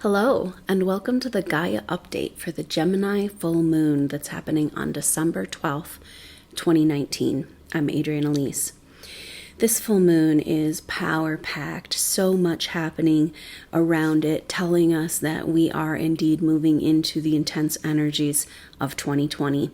Hello, and welcome to the Gaia update for the Gemini full moon that's happening on December 12th, 2019. I'm Adrienne Elise. This full moon is power-packed, so much happening around it, telling us that we are indeed moving into the intense energies of 2020.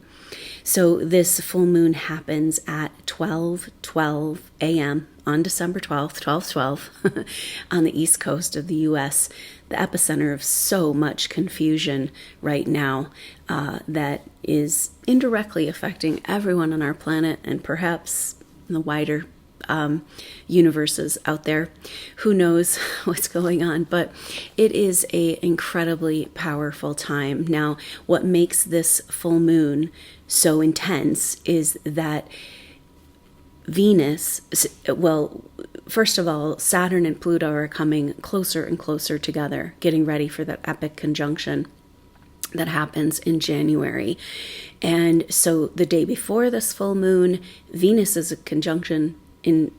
So this full moon happens at 12:12 a.m. on December 12th, 12:12, on the east coast of the U.S., the epicenter of so much confusion right now that is indirectly affecting everyone on our planet and perhaps the wider universes out there. Who knows what's going on, but it is a incredibly powerful time. Now, what makes this full moon so intense is that Venus, well, first of all, Saturn and Pluto are coming closer and closer together, getting ready for that epic conjunction that happens in January. And so the day before this full moon, Venus is a conjunction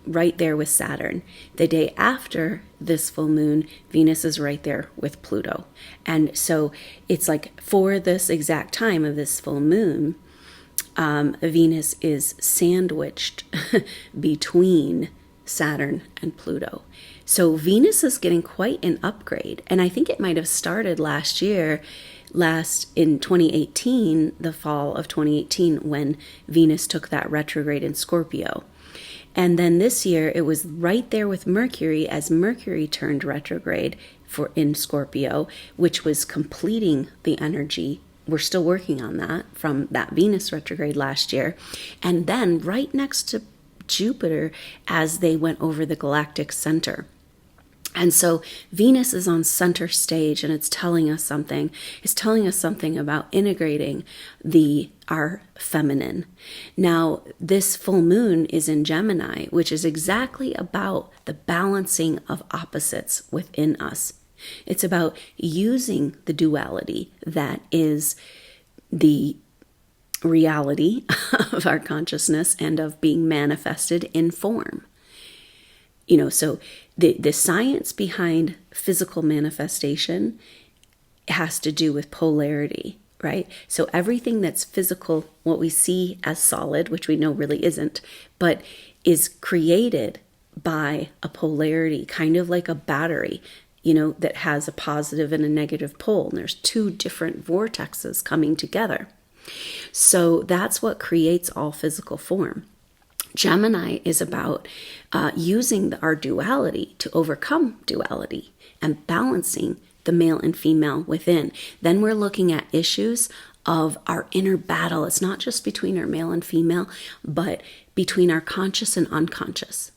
right there with Saturn. The day after this full moon, Venus is right there with Pluto. And so it's like for this exact time of this full moon, Venus is sandwiched between Saturn and Pluto. So Venus is getting quite an upgrade. And I think it might have started last in 2018, the fall of 2018, when Venus took that retrograde in Scorpio. And then this year, it was right there with Mercury as Mercury turned retrograde in Scorpio, which was completing the energy. We're still working on that from that Venus retrograde last year. And then right next to Jupiter as they went over the Galactic Center. And so Venus is on center stage, and it's telling us something. It's telling us something about integrating our feminine. Now, this full moon is in Gemini, which is exactly about the balancing of opposites within us. It's about using the duality that is the reality of our consciousness and of being manifested in form. So the science behind physical manifestation has to do with polarity, right? So everything that's physical, what we see as solid, which we know really isn't, but is created by a polarity, kind of like a battery, that has a positive and a negative pole. And there's two different vortexes coming together. So that's what creates all physical form. Gemini is about using our duality to overcome duality and balancing the male and female within. Then we're looking at issues of our inner battle. It's not just between our male and female, but between our conscious and unconscious,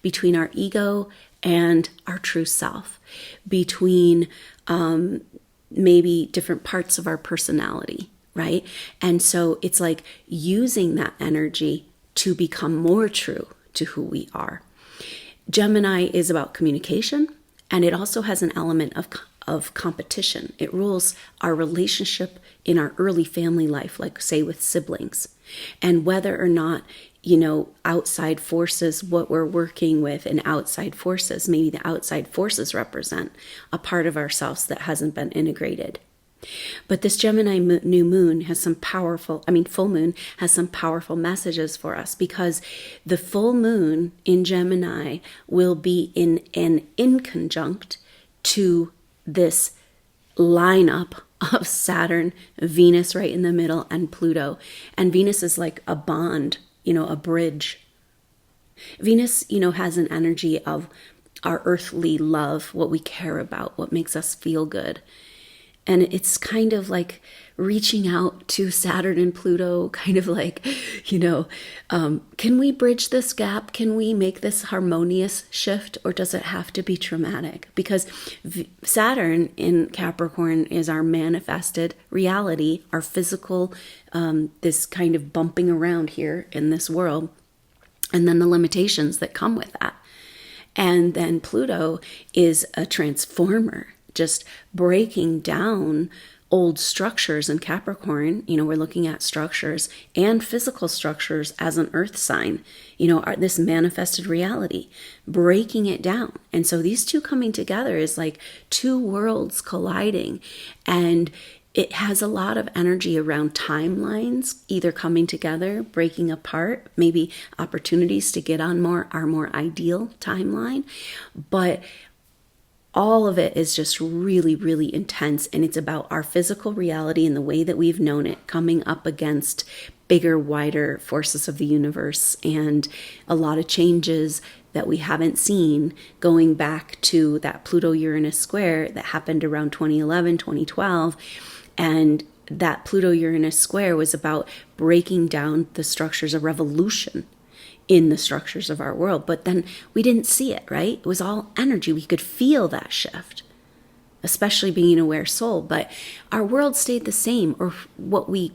between our ego and our true self, between maybe different parts of our personality, right? And so it's like using that energy to become more true to who we are. Gemini is about communication, and it also has an element of competition. It rules our relationship in our early family life, like say with siblings, and whether or not, outside forces, what we're working with and outside forces, maybe the outside forces represent a part of ourselves that hasn't been integrated. But this Gemini new moon has full moon has some powerful messages for us, because the full moon in Gemini will be in an inconjunct to this lineup of Saturn, Venus right in the middle, and Pluto. And Venus is like a bond, a bridge. Venus, has an energy of our earthly love, what we care about, what makes us feel good. And it's kind of like reaching out to Saturn and Pluto, kind of like, can we bridge this gap? Can we make this harmonious shift? Or does it have to be traumatic? Because Saturn in Capricorn is our manifested reality, our physical, this kind of bumping around here in this world, and then the limitations that come with that. And then Pluto is a transformer, just breaking down old structures in Capricorn. We're looking at structures and physical structures as an earth sign, this manifested reality, breaking it down. And so these two coming together is like two worlds colliding. And it has a lot of energy around timelines, either coming together, breaking apart, maybe opportunities to get on our more ideal timeline. But all of it is just really, really intense. And it's about our physical reality and the way that we've known it coming up against bigger, wider forces of the universe, and a lot of changes that we haven't seen, going back to that Pluto-Uranus square that happened around 2011, 2012. And that Pluto-Uranus square was about breaking down the structures of revolution in the structures of our world. But then we didn't see it, right? It was all energy. We could feel that shift, especially being an aware soul. But our world stayed the same, or what we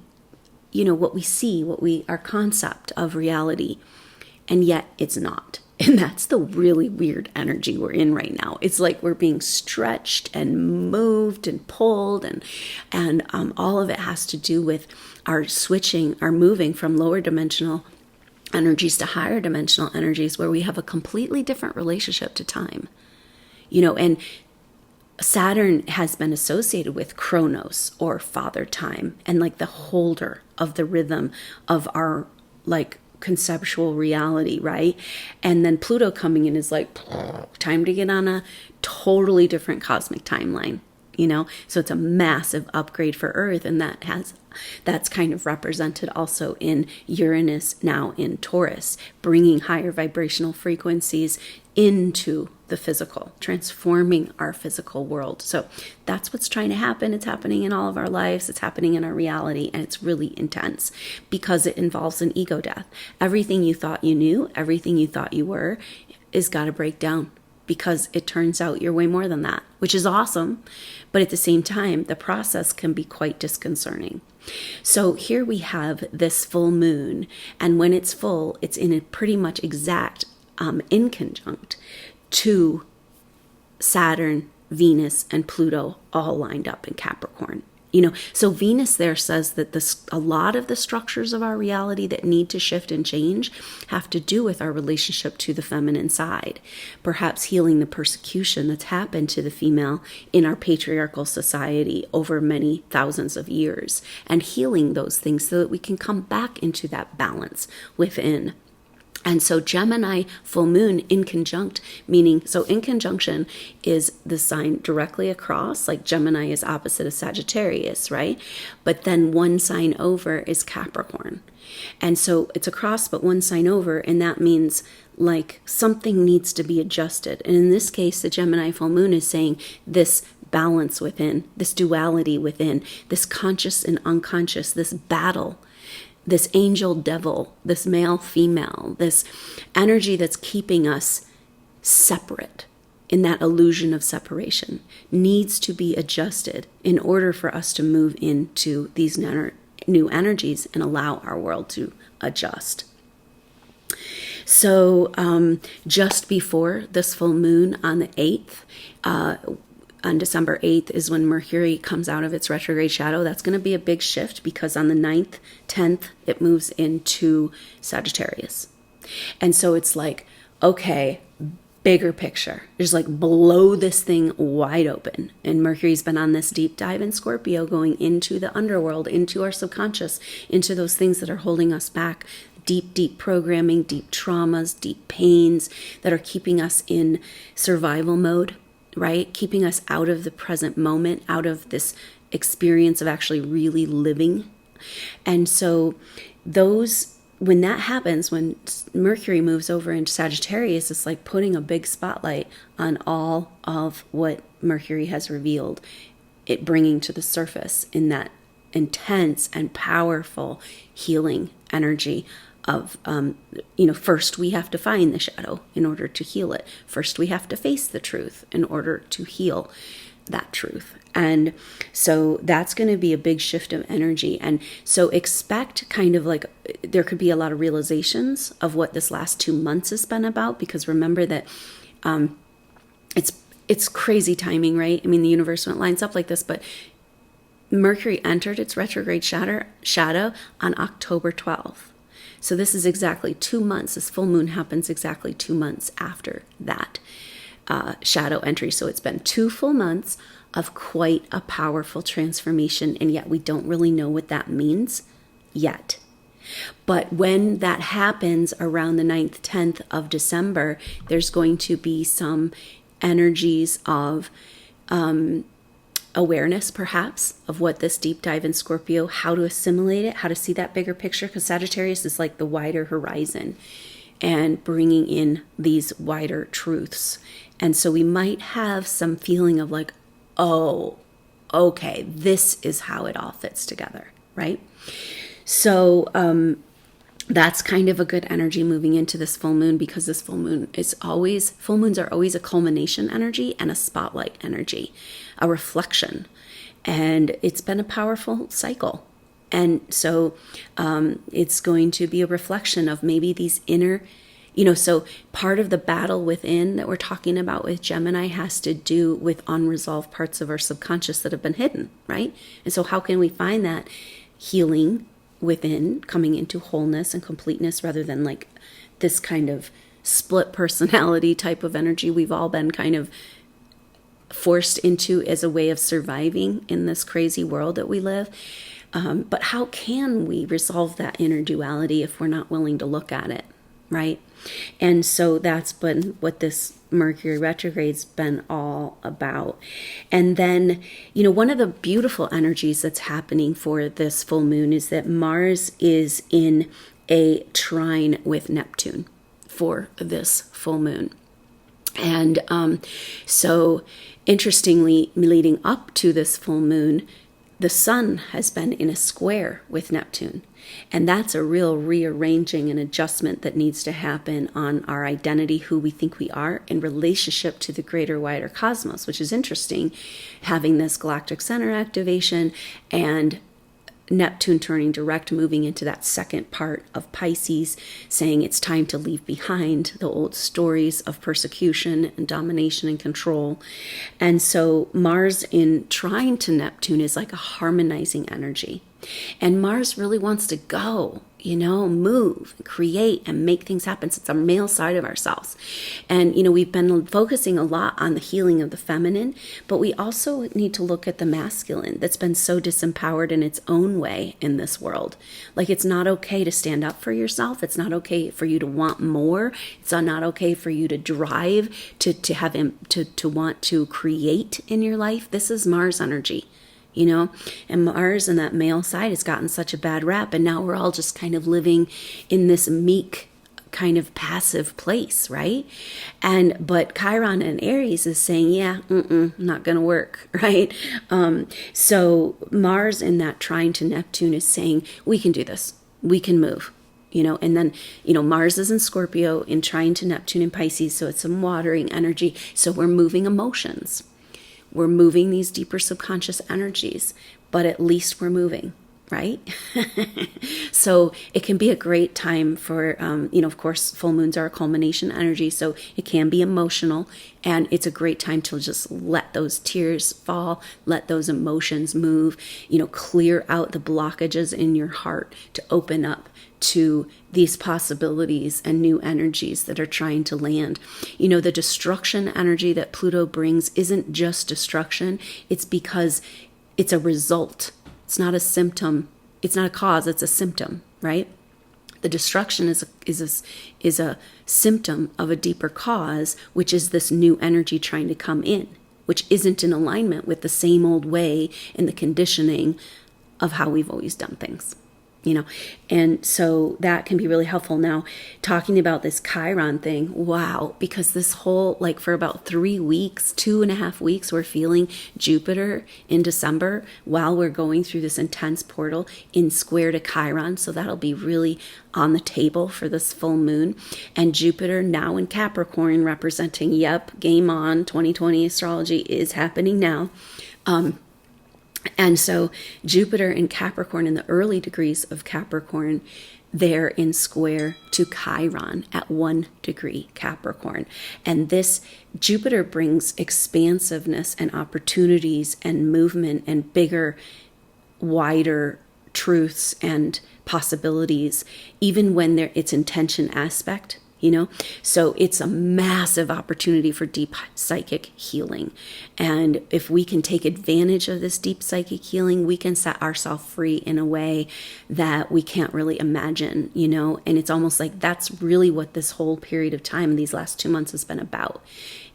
see, our concept of reality. And yet it's not. And that's the really weird energy we're in right now. It's like we're being stretched and moved and pulled, and all of it has to do with our moving from lower dimensional energies to higher dimensional energies, where we have a completely different relationship to time. And Saturn has been associated with Chronos, or father time, and like the holder of the rhythm of our conceptual reality, right? And then Pluto coming in is like, time to get on a totally different cosmic timeline, So it's a massive upgrade for Earth, and that's kind of represented also in Uranus now in Taurus, bringing higher vibrational frequencies into the physical, transforming our physical world. So that's what's trying to happen. It's happening in all of our lives. It's happening in our reality, and it's really intense because it involves an ego death. Everything you thought you knew, everything you thought you were, is got to break down, because it turns out you're way more than that, which is awesome. But at the same time, the process can be quite disconcerting. So here we have this full moon, and when it's full, it's in a pretty much exact inconjunct to Saturn, Venus, and Pluto all lined up in Capricorn. So Venus there says that a lot of the structures of our reality that need to shift and change have to do with our relationship to the feminine side, perhaps healing the persecution that's happened to the female in our patriarchal society over many thousands of years, and healing those things so that we can come back into that balance within. And so Gemini full moon inconjunct, so inconjunction is the sign directly across, like Gemini is opposite of Sagittarius, right? But then one sign over is Capricorn. And so it's across, but one sign over, and that means like something needs to be adjusted. And in this case, the Gemini full moon is saying this balance within, this duality within, this conscious and unconscious, this battle, this angel devil, this male female, this energy that's keeping us separate in that illusion of separation needs to be adjusted in order for us to move into these new energies and allow our world to adjust. So just before this full moon on the 8th, on December 8th is when Mercury comes out of its retrograde shadow. That's going to be a big shift, because on the 9th, 10th, it moves into Sagittarius. And so it's like, okay, bigger picture. Just like blow this thing wide open. And Mercury's been on this deep dive in Scorpio, going into the underworld, into our subconscious, into those things that are holding us back. Deep programming, deep traumas, deep pains that are keeping us in survival mode, right? Keeping us out of the present moment, out of this experience of actually really living. And so when that happens, when Mercury moves over into Sagittarius, it's like putting a big spotlight on all of what Mercury has revealed, it bringing to the surface in that intense and powerful healing energy of, first we have to find the shadow in order to heal it. First we have to face the truth in order to heal that truth. And so that's going to be a big shift of energy. And so expect kind of like there could be a lot of realizations of what this last 2 months has been about, because remember that it's crazy timing, right? I mean, the universe when it lines up like this, but Mercury entered its retrograde shadow on October 12th. So this is exactly 2 months. This full moon happens exactly 2 months after that shadow entry. So it's been 2 full months of quite a powerful transformation, and yet we don't really know what that means yet. But when that happens around the 9th, 10th of December, there's going to be some energies of awareness, perhaps, of what this deep dive in Scorpio, how to assimilate it, how to see that bigger picture, because Sagittarius is like the wider horizon and bringing in these wider truths. And so we might have some feeling of like, oh, okay, this is how it all fits together, right? So that's kind of a good energy moving into this full moon, because this full moons are always a culmination energy and a spotlight energy, a reflection. And it's been a powerful cycle. And so it's going to be a reflection of maybe these inner, so part of the battle within that we're talking about with Gemini has to do with unresolved parts of our subconscious that have been hidden, right? And so how can we find that healing within, coming into wholeness and completeness, rather than like this kind of split personality type of energy we've all been kind of forced into as a way of surviving in this crazy world that we live. But how can we resolve that inner duality if we're not willing to look at it, right? And so that's been what this Mercury retrograde's been all about. And then, one of the beautiful energies that's happening for this full moon is that Mars is in a trine with Neptune for this full moon. And so interestingly, leading up to this full moon, the sun has been in a square with Neptune. And that's a real rearranging and adjustment that needs to happen on our identity, who we think we are, in relationship to the greater, wider cosmos, which is interesting, having this Galactic Center activation and Neptune turning direct, moving into that second part of Pisces, saying it's time to leave behind the old stories of persecution and domination and control. And so Mars in trine to Neptune is like a harmonizing energy. And Mars really wants to go, move, create, and make things happen. So it's a male side of ourselves. And, we've been focusing a lot on the healing of the feminine, but we also need to look at the masculine that's been so disempowered in its own way in this world. Like, it's not okay to stand up for yourself. It's not okay for you to want more. It's not okay for you to drive, to want to create in your life. This is Mars energy. And Mars and that male side has gotten such a bad rap, and now we're all just kind of living in this meek kind of passive place, right? But Chiron and Aries is saying, not gonna work, right? So Mars in that trine to Neptune is saying, we can do this, we can move. And then, Mars is in Scorpio in trine to Neptune in Pisces, so it's some watering energy. So we're moving emotions. We're moving these deeper subconscious energies, but at least we're moving, right? So it can be a great time for, of course, full moons are a culmination energy, so it can be emotional, and it's a great time to just let those tears fall, let those emotions move, clear out the blockages in your heart to open up to these possibilities and new energies that are trying to land. The destruction energy that Pluto brings isn't just destruction. It's because it's a result. It's not a symptom. It's not a cause. It's a symptom, right? The destruction is a symptom of a deeper cause, which is this new energy trying to come in, which isn't in alignment with the same old way and the conditioning of how we've always done things. And so that can be really helpful. Now, talking about this Chiron thing, wow, because this whole, for about 3 weeks, 2.5 weeks, we're feeling Jupiter in December while we're going through this intense portal in square to Chiron. So that'll be really on the table for this full moon. And Jupiter now in Capricorn representing, game on, 2020 astrology is happening now. And so Jupiter in Capricorn, in the early degrees of Capricorn, they're in square to Chiron at 1 degree Capricorn. And this Jupiter brings expansiveness and opportunities and movement and bigger wider truths and possibilities, even when it's intention aspect, So it's a massive opportunity for deep psychic healing. And if we can take advantage of this deep psychic healing, we can set ourselves free in a way that we can't really imagine, And it's almost like that's really what this whole period of time, these last 2 months, has been about.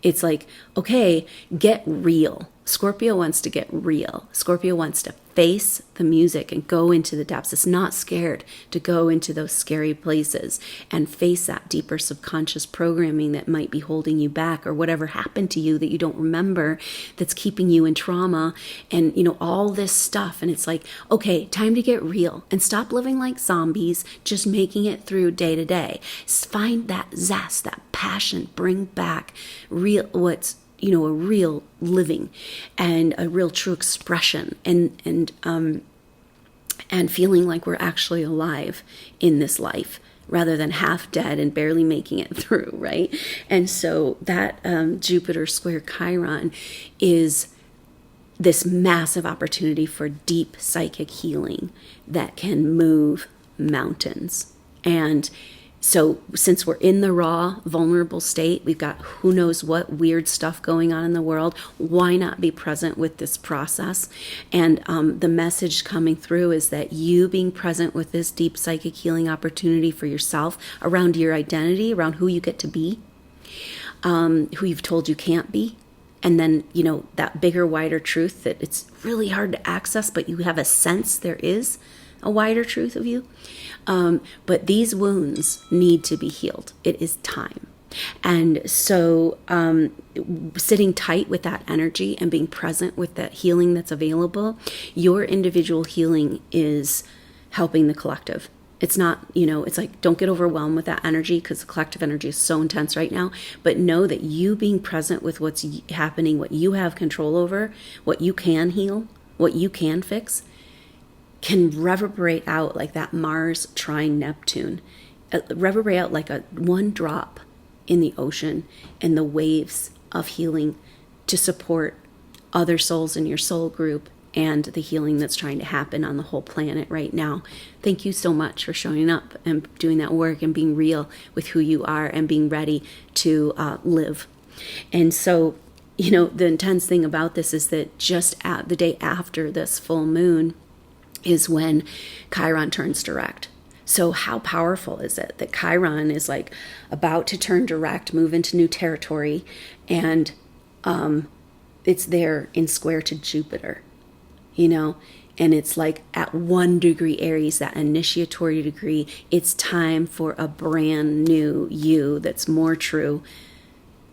It's like, okay, get real. Scorpio wants to get real. Scorpio wants to face the music and go into the depths. It's not scared to go into those scary places and face that deeper subconscious programming that might be holding you back, or whatever happened to you that you don't remember that's keeping you in trauma, and all this stuff. And it's like, okay, time to get real and stop living like zombies, just making it through day to day. Find that zest, that passion, bring back what's a real living and a real true expression, and feeling like we're actually alive in this life rather than half dead and barely making it through, right? And so that Jupiter square Chiron is this massive opportunity for deep psychic healing that can move mountains. And so since we're in the raw, vulnerable state, we've got who knows what weird stuff going on in the world, why not be present with this process? And the message coming through is that you being present with this deep psychic healing opportunity for yourself around your identity, around who you get to be, who you've told you can't be. And then, that bigger, wider truth that it's really hard to access, but you have a sense there is a wider truth of you. But these wounds need to be healed. It is time. And so sitting tight with that energy and being present with that healing that's available, your individual healing is helping the collective. It's not, it's like, don't get overwhelmed with that energy, because the collective energy is so intense right now. But know that you being present with what's happening, what you have control over, what you can heal, what you can fix, can reverberate out like that Mars trine Neptune, reverberate out like a one drop in the ocean, and the waves of healing to support other souls in your soul group and the healing that's trying to happen on the whole planet right now. Thank you so much for showing up and doing that work and being real with who you are and being ready to live. And so, the intense thing about this is that just at the day after this full moon is when Chiron turns direct. So how powerful is it that Chiron is like about to turn direct, move into new territory, and it's there in square to Jupiter, and it's like at 1 degree Aries, that initiatory degree. It's time for a brand new you that's more true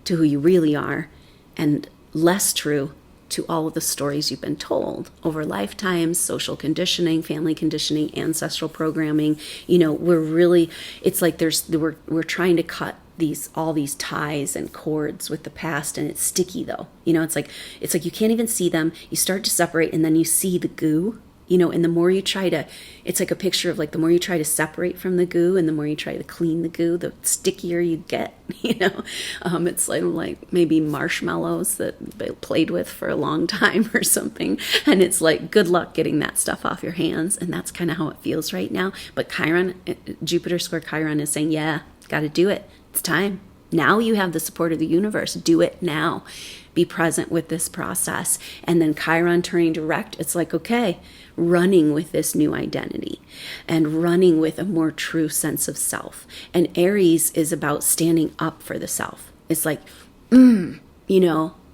to who you really are and less true to all of the stories you've been told over lifetimes, social conditioning, family conditioning, ancestral programming. We're really, it's like we're trying to cut all these ties and cords with the past, and it's sticky though. It's like you can't even see them. You start to separate, and then you see the goo. And the more you try to, it's like a picture of like the more you try to separate from the goo and the more you try to clean the goo, the stickier you get, It's like maybe marshmallows that they played with for a long time or something. And it's like, good luck getting that stuff off your hands. And that's kind of how it feels right now. But Chiron, Jupiter square Chiron is saying, yeah, got to do it. It's time. Now you have the support of the universe. Do it now. Be present with this process. And then Chiron turning direct, it's like, okay, running with this new identity and running with a more true sense of self. And Aries is about standing up for the self. It's like, I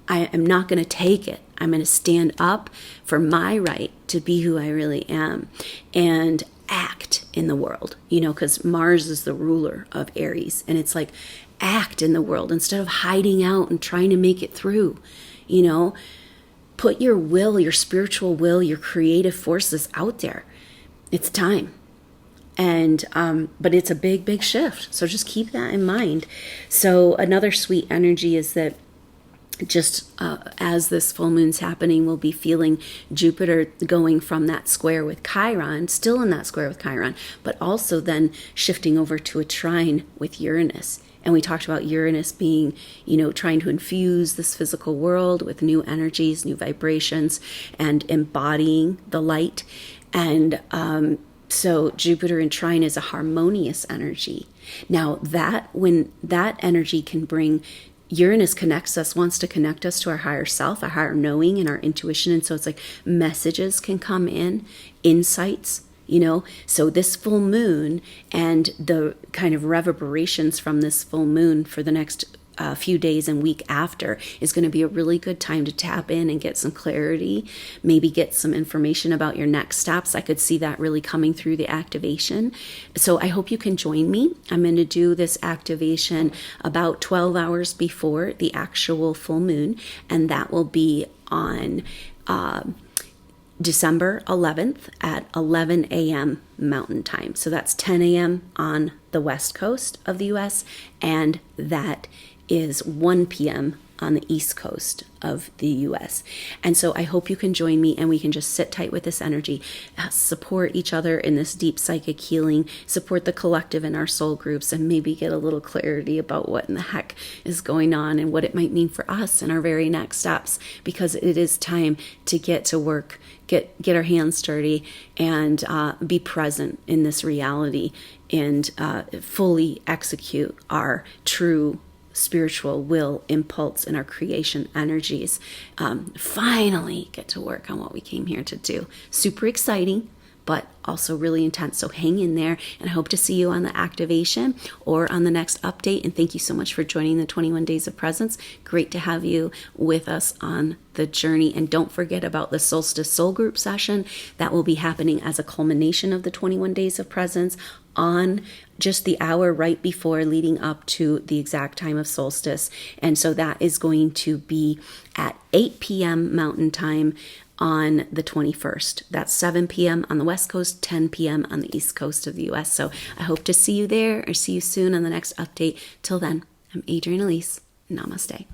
am not going to take it. I'm going to stand up for my right to be who I really am and act in the world, because Mars is the ruler of Aries. And it's like, act in the world instead of hiding out and trying to make it through. Put your will, your spiritual will, your creative forces out there. It's time. And but it's a big, big shift. So just keep that in mind. So another sweet energy is that just as this full moon's happening, we'll be feeling Jupiter going from that square with Chiron, still in that square with Chiron, but also then shifting over to a trine with Uranus. And we talked about Uranus being, trying to infuse this physical world with new energies, new vibrations, and embodying the light. And so Jupiter in trine is a harmonious energy. Now when that energy can bring, Uranus wants to connect us to our higher self, our higher knowing, and our intuition. And so it's like messages can come in, insights, So this full moon and the kind of reverberations from this full moon for the next few days and week after is going to be a really good time to tap in and get some clarity, maybe get some information about your next steps. I could see that really coming through the activation. So I hope you can join me. I'm going to do this activation about 12 hours before the actual full moon, and that will be on December 11th at 11 a.m. Mountain Time. So that's 10 a.m. on the west coast of the U.S., and that is 1 p.m. on the east coast of the U.S. And so I hope you can join me and we can just sit tight with this energy, support each other in this deep psychic healing, support the collective in our soul groups, and maybe get a little clarity about what in the heck is going on and what it might mean for us in our very next steps, because it is time to get to work, get our hands dirty, and be present in this reality and fully execute our true spiritual will, impulse, and our creation energies. Finally get to work on what we came here to do. Super exciting, but also really intense. So hang in there, and I hope to see you on the activation or on the next update. And thank you so much for joining the 21 Days of Presence. Great to have you with us on the journey. And don't forget about the Solstice Soul Group session that will be happening as a culmination of the 21 Days of Presence on just the hour right before leading up to the exact time of solstice. And so that is going to be at 8 p.m. Mountain Time on the 21st. That's 7 p.m. on the West Coast, 10 p.m. on the East Coast of the U.S. So I hope to see you there or see you soon on the next update. Till then, I'm Adrienne Elise. Namaste.